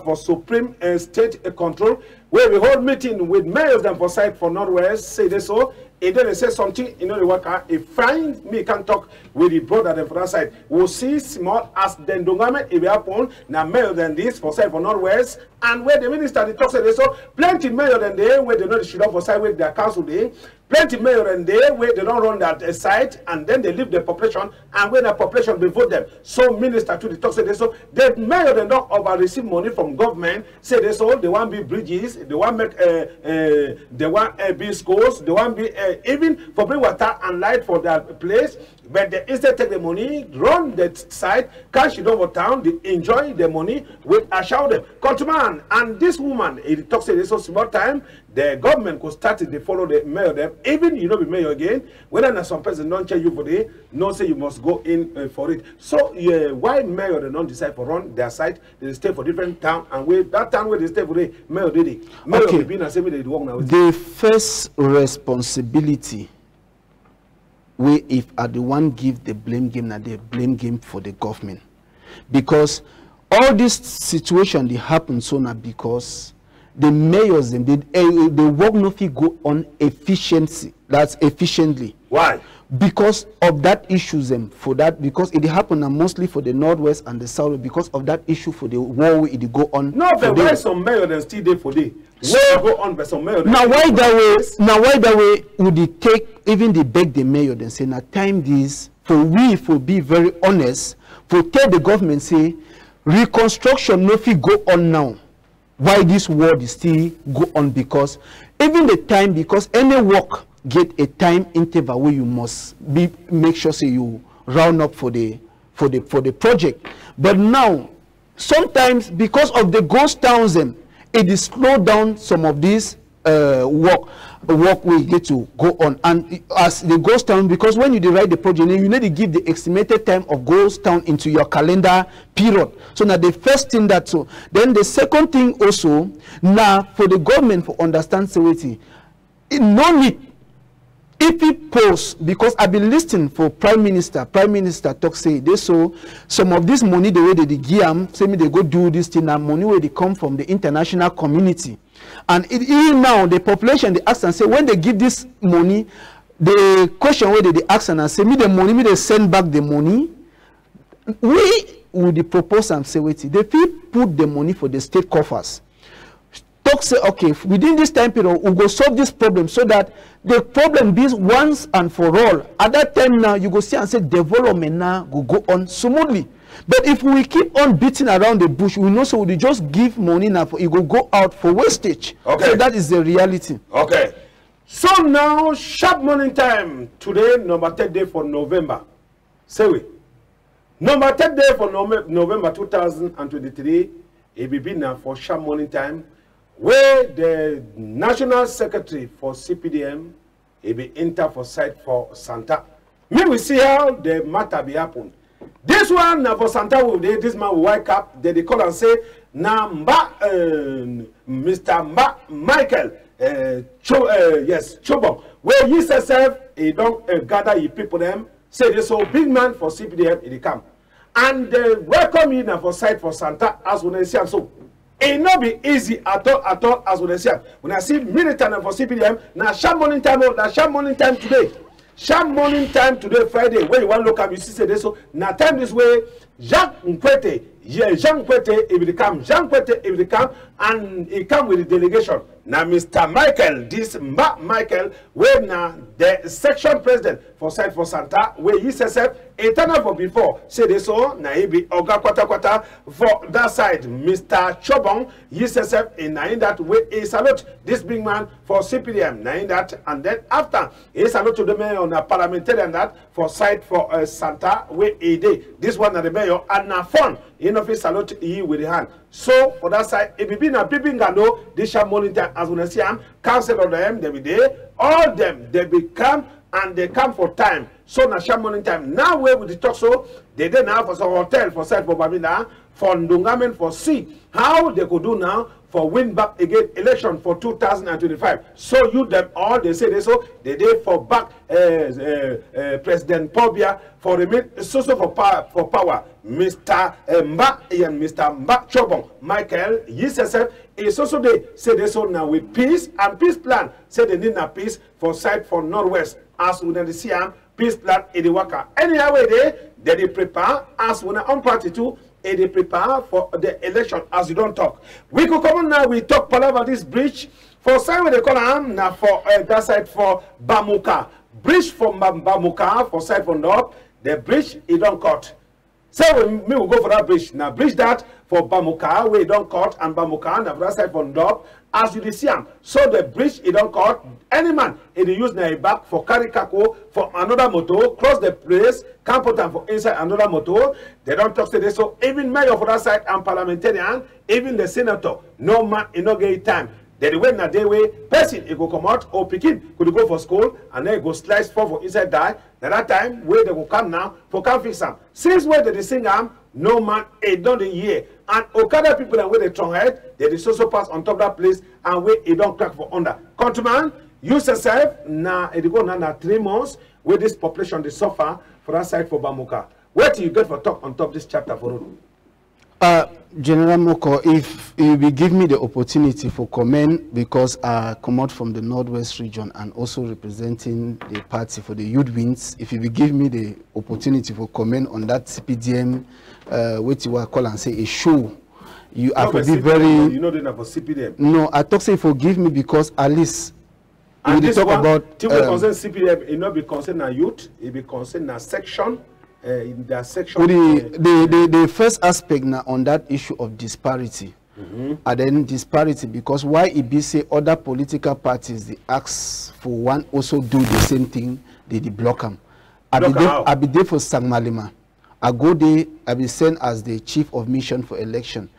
for Supreme and State Control, where we hold meeting with mayors and for site for Northwest, say this so. And then they say something, you know, the worker, if find me can talk with the brother then for that side. We'll see small as then Dongame, if we happen, now mayor than this for side for Northwest, and where the minister they talk say this so plenty mayor than they where they know they should have for side with their council day, plenty mayor than they where they don't run that site, and then they leave the population, and when the population they vote them. So minister to the talk say this so the mayor they don't over receive money from government, say this so they want be bridges, they want make they want be schools, they want be even for bring water and light for that place, but they instead take the money, run that side, cash it over town, they enjoy the money with a shout them. Countryman, and this woman, it talks this so small time, the government could start it, they follow the mayor them, even you know be mayor again, whether some person don't tell you for the, no say you must go in for it. So why mayor they don't decide for run their site, they stay for different town, and with that town where they stay for the mayor did it. Mayor okay. will be in the same way they work now. The first responsibility we if are the one give the blame game, now the blame game for the government, because all this situation they happen so now because the mayors them they work no fit go on efficiency. That's efficiently. Why? Because of that issues them for that, because it happen mostly for the Northwest and the South, because of that issue for the war it go on. No, but why some mayor then still there for day? So go on by some mayor. Now why that way? Now why that way would it take even they beg the mayor then say now time this for we for be very honest for tell the government say reconstruction no fit go on now. Why this war is still go on? Because even the time, because any work get a time interval where you must be make sure say you round up for the project. But now sometimes because of the ghost towns them, it is slow down some of these work we get to go on. And as the ghost town, because when you write the project, you need to give the estimated time of ghost town into your calendar period. So now the first thing that so then the second thing also now for the government for understand security, no need if it post, because I've been listening for prime minister talk say they so some of this money the way they give them say me they go do this thing and money where they come from the international community. And even now the population they ask and say when they give this money, the question where they ask and say me the money, me they send back the money. We would propose and say wait, they put the money for the state coffers. Talk say okay, within this time period we go solve this problem so that the problem be once and for all. At that time now you go see and say development now will go on smoothly. But if we keep on beating around the bush, we know so we just give money now for it will go out for wastage. Okay. So that is the reality. Okay. So now sharp morning time today, number 3rd day for November. Say we. Number 3rd day for November 2023. It will be now for sharp morning time, where the National Secretary for CPDM will be enter for site for Santa. Me we see how the matter be happen. This one na for Santa will this man will wake up, they call and say, na Mr. Michael yes, Chobon. Where he says he don't gather you people them, say this so big man for CPDM he come. And they welcome you now for site for Santa as when they see so. It not be easy at all as when they see. When I see militant for CPDM, now sharp morning time, today. Sharp morning time today, Friday, where you want to look at, you see, say so. Now, time this way, Jean Kwete, it will come, it will come, and he come with the delegation. Now, Mr. Michael, this Michael, where now the section president for site for Santa, where he says, eternal for before, say this so, now he be Oga Kwata for that side, Mr. Chobon, he says, in that way, he salute this big man for CPDM, now in that, and then after, he salute to the mayor on a parliamentarian that for site for Santa, where he did. This one, the mayor, and now fun, in office salute he with the hand. So, for that side, if you be na people know this sharp morning time, as when I see them, council of them, they be there, all them, they become, and they come for time. So, na sharp morning time. Now, where we talk so, they then now for some hotel, for site for Babina, for Ndungamen, for see how they could do now for win back again election for 2025. So you them all they say they so they did for back President Pobia for the social for power. Mr. Mba and Mr. Mba Chobon Michael Yisesef is also they say they so now with peace and peace plan. Say they need a peace for side for Northwest as we the see peace plan in the worker. Anyhow they prepare as when on party too. And they prepare for the election as you don't talk. We could come on now, we talk about this bridge. For side where they call them now for that side for Bamuka. Bridge from Bamuka for side for North. The bridge it don't cut. So we will go for that bridge. Now bridge that for Bamuka where it don't cut and Bamuka now for that side for North. As you see them. So the bridge it don't cut. Any man it use now back for carry kako for another motor, cross the place, can't put them for inside another motor. They don't talk to this. So even mayor for that side and parliamentarian, even the senator, no man in no get time. Then when na day way, person it go come out or picking could go for school and then go slice for inside die. At that time where they go come now for can fix them. Since where they sing no man it done the year. And Okada people and where they strong head, they also pass on top of that place and where it don't crack for under. Countryman, use yourself now it go now 3 months where this population they suffer for that side for Bamuka. What do you get for talk on top of this chapter for you? General Moko, if you will give me the opportunity for comment, because I come out from the Northwest region and also representing the party for the youth wins, if you will give me the opportunity for comment on that CPDM, what you will call and say a show, you have to be very. You know the for CPDM. No, I talk say forgive me because at least. And this talk one, about concern CPDM, it not be concerned a youth, it be concerned a section. In their section, the first aspect now on that issue of disparity, and then disparity because why it be say other political parties they ask for one also do the same thing, they block them. I be there for Sangmalima. I go there, I be sent as the chief of mission for election,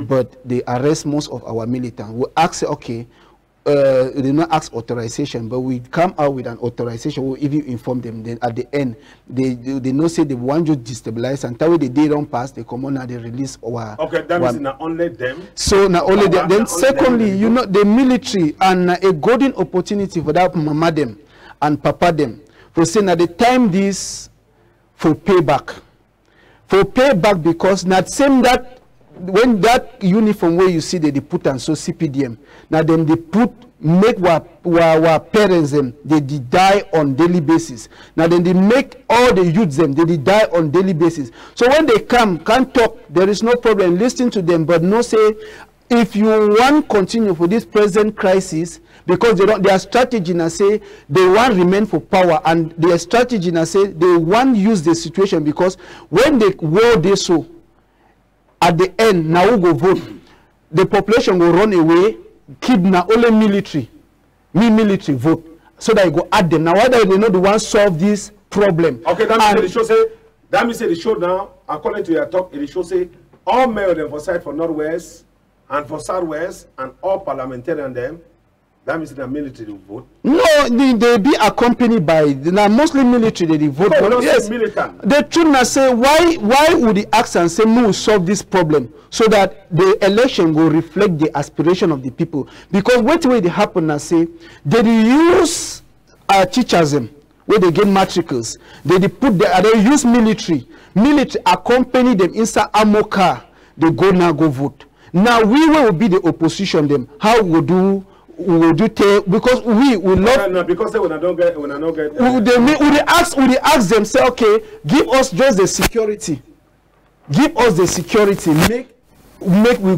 but they arrest most of our militants. We ask okay. They not ask authorization, but we come out with an authorization. We'll even inform them. Then at the end, they know say they want to destabilize, and that way they don't pass. They come on and they release our. Okay, that means not only them. So not only them. Then secondly, you know the military and a golden opportunity for that mama them and papa them for saying at the time this for payback, because not same that. When that uniform where you see that they put on so CPDM, now then they put make our parents them they die on daily basis. Now then they make all the youths them they die on daily basis. So when they can't talk, there is no problem listening to them, but no say if you want continue for this present crisis because they don't their strategy now say they want remain for power and their strategy now say they want use the situation because when they war they so. At the end, now we go vote. The population will run away, keep now only military vote. So that you go add them. Now why they not the one solve this problem? Okay, that means the show say that means the show now, according to your talk, it show say all mayor them for side for Northwest and for Southwest and all parliamentarian them, That means the military will vote? No, they be accompanied by mostly military they vote. No, yes. Militant. The truth now say why would the ask and say no solve this problem so that the election will reflect the aspiration of the people? Because what way they happen now say they use teachers them where they get matricles. They use military accompany them inside armor car. They go vote. Now we will be the opposition them. How we do tell, because we love no, because they will not get they ask them say, okay, give us just the security, make we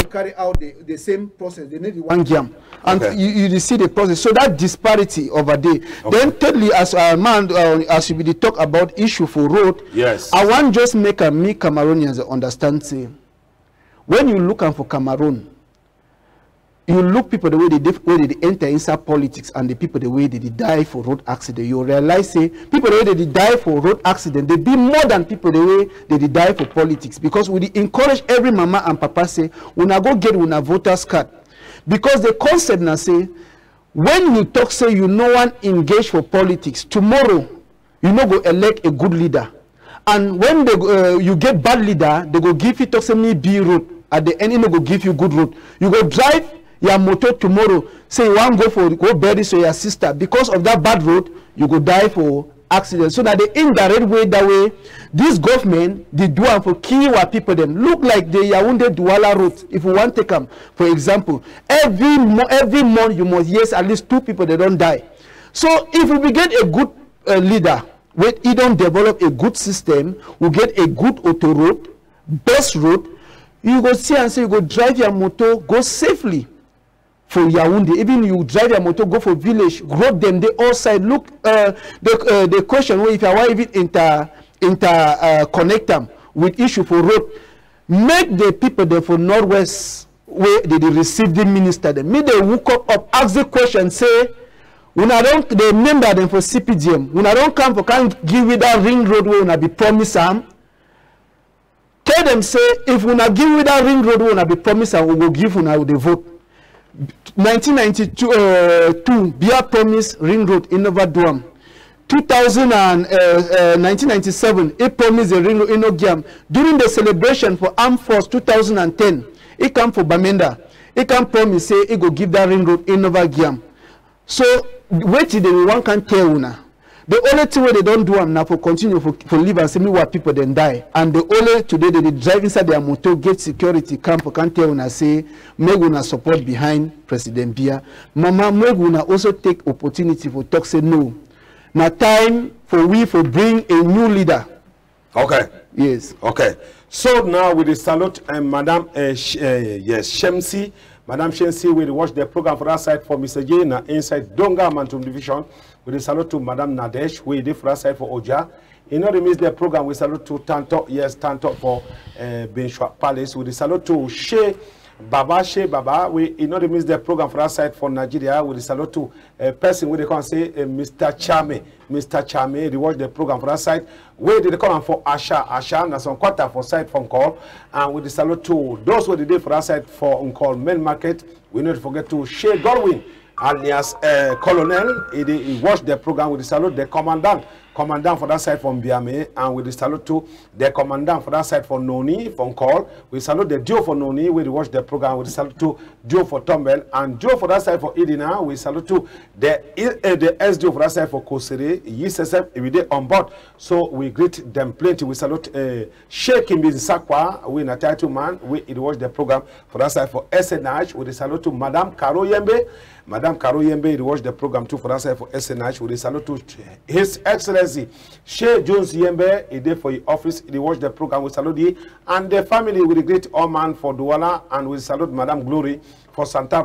carry out the same process. They need the one jam, and you see the process. So that disparity over there. Then thirdly, as a man, as we talk about issue for road, yes, I want just make me Cameroonians understand. Say, when you look for Cameroon, you look people the way they enter inside politics and the people the way they die for road accident. You realize say people the way they die for road accident, they be more than people the way they die for politics. Because we encourage every mama and papa say, we na go get una voters card. Because the concept now say, when you talk say you no one engage for politics, tomorrow you no go elect a good leader. And when you get bad leader, they go give you talk say me B road. At the end, you no go give you good road. You go drive your motor tomorrow, say you want go bury so your sister. Because of that bad road, you go die for accident. So that the indirect way, that way, this government, they do and for kill our people them. Look like the Yaoundé Douala road. If we want to take them, for example, every month you must hear at least 2 people that don't die. So if we get a good leader, when he don't develop a good system, we get a good auto road, best road, you go see and say you go drive your motor, go safely for Yaoundé. Even you drive your motor, go for village, road them, they all side. Look, the question, if you want even connect them with issue for road, make the people there for Northwest where they receive the minister, them. Make they woke up, ask the question, say, when I don't, they member them for CPGM, when I don't come for can't give you that ring road where I be promised them. Tell them say, if we not give you that ring road where I be promised, we will give you now the vote. 1992, Bia promised ring road in Nova Duam. 1997, it promised the ring road in Ogiam. During the celebration for Armed Force 2010, it come for Bamenda. It can promise say it go give that ring road in Nova Giam. So wait till the one can tell una. The only thing where they don't do them now for continue for live and see me what people then die. And the only today they drive inside their motor, get security camp, can't tell una say make una support behind President Bia. Mama make una also take opportunity for talk say no. Now time for we for bring a new leader. Okay. Yes. Okay. So now with the salute Madam Shemsi. Madam Shensi will watch the program for that side for Mr. J inside Donga Mantum Division. We salute to Madam Nadesh, we did for that side for Oja. In order to miss the program, we salute to Tanto, yes, Tanto for Benchwa Palace. We salute to She Baba, we in order to miss the program for that side for Nigeria. We salute to a person we can say Mr. Chame, they watch the program for that side. Where did they come for Asha, na some quarter for side phone call. And we salute to those who did for that side for on-call main market. We not forget to Shea Godwin, alias Colonel. He watched the program. We salute the commandant for that side from Biame, and we salute to the commandant for that side for Noni phone call. We salute the duo for Noni. We watch the program. We salute to duo for Tombel and duo for that side for Idina. We salute to the SDO for that side for Kosere. USSF every day on board. So we greet them plenty. We salute Sheikh Mbin Sakwa. We in a title man. We watch the program for that side for SNH. We salute to Madame Karo Yembe. Madame Karo Yembe, watch the program too for that side for SNH. We salute to His Excellency Shea Jones Yembe. He did for the office. He watch the program. We salute you and the family with the great Oman for Douala, and we salute Madame Glory for Santa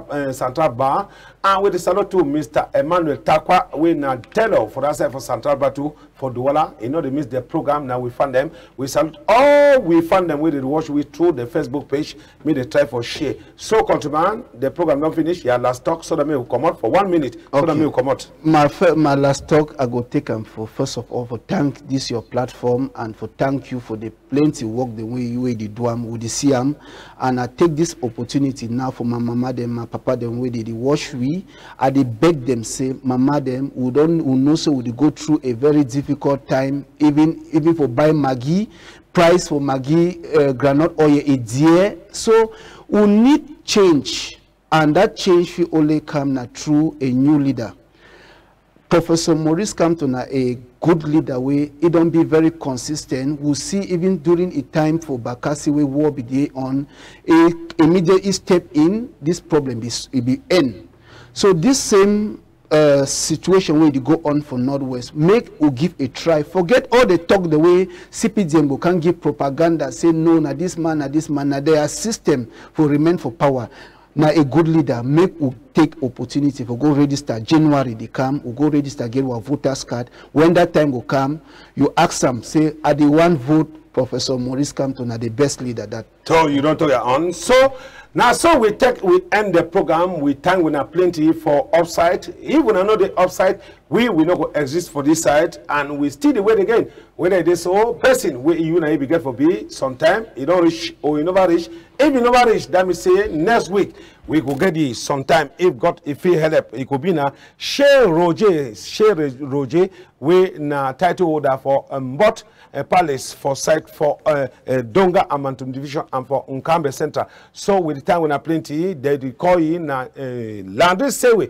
Bar. And with the salute to Mr. Emmanuel Takwa, we now tell for us for Central Batu for Douala. You know, they missed the program. Now we found them. We salute all we found them with the watch we through the Facebook page. Me they try for share. So, countryman, the program not finished. Yeah, last talk. So that me will come out for 1 minute. So that me will come out. My last talk, I go take them for first of all for thank this your platform and for thank you for the plenty work the way you do with the CM. And I take this opportunity now for my mama them, my papa them way they watch we. I they beg them say, mama them who know so would go through a very difficult time, even for buy Maggi, price for Maggi, granite oil a dear. So we need change, and that change will only come now through a new leader. Professor Maurice Campton a good leader way, it don't be very consistent. We'll see even during a time for Bakassi we war be on a immediately step in, this problem be end. So this same situation where you go on for Northwest, make or give a try. Forget all the talk the way CPDM can give propaganda, say no, na this man, na their system for remain for power. Now a good leader make or take opportunity for go register January they come, or go register get our voters card. When that time will come, you ask them, say, are the one vote Professor Maurice Campton are the best leader that. So you don't tell your own. So now, so we end the program. We thank we have plenty for upside. Even I know the upside, we not go exist for this side, and we still the wait again. Whether it is so person we you know be get for be sometime you don't reach or you never reach. If you never reach, that means say next week we go get the sometime. If he help, it could be na share Roger we na title holder for but a palace for site for Donga Amantum division and for Nkambe Center. So with the time when I plenty, they call in na landed seaway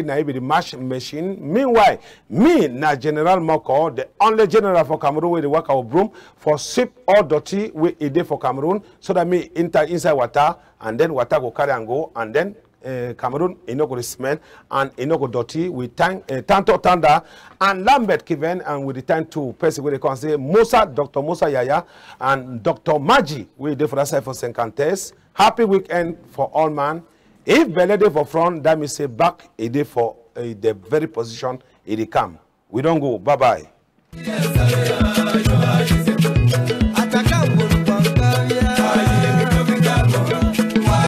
na be the mash machine. Meanwhile, me na General Moko, the only general for Cameroon with the work our broom for sweep all dirty we a day for Cameroon, so that me enter inside water and then water go carry and go and then Cameroon go smell and go dirty. We thank Tanto Tanda and Lambert Kiven, and we return to person where they can say Dr. Musa Yaya and Dr. Maji. We do for us for Senkantes. Happy weekend for all man. If Belede for front, that means say back a day for the very position it come. We don't go. Bye bye.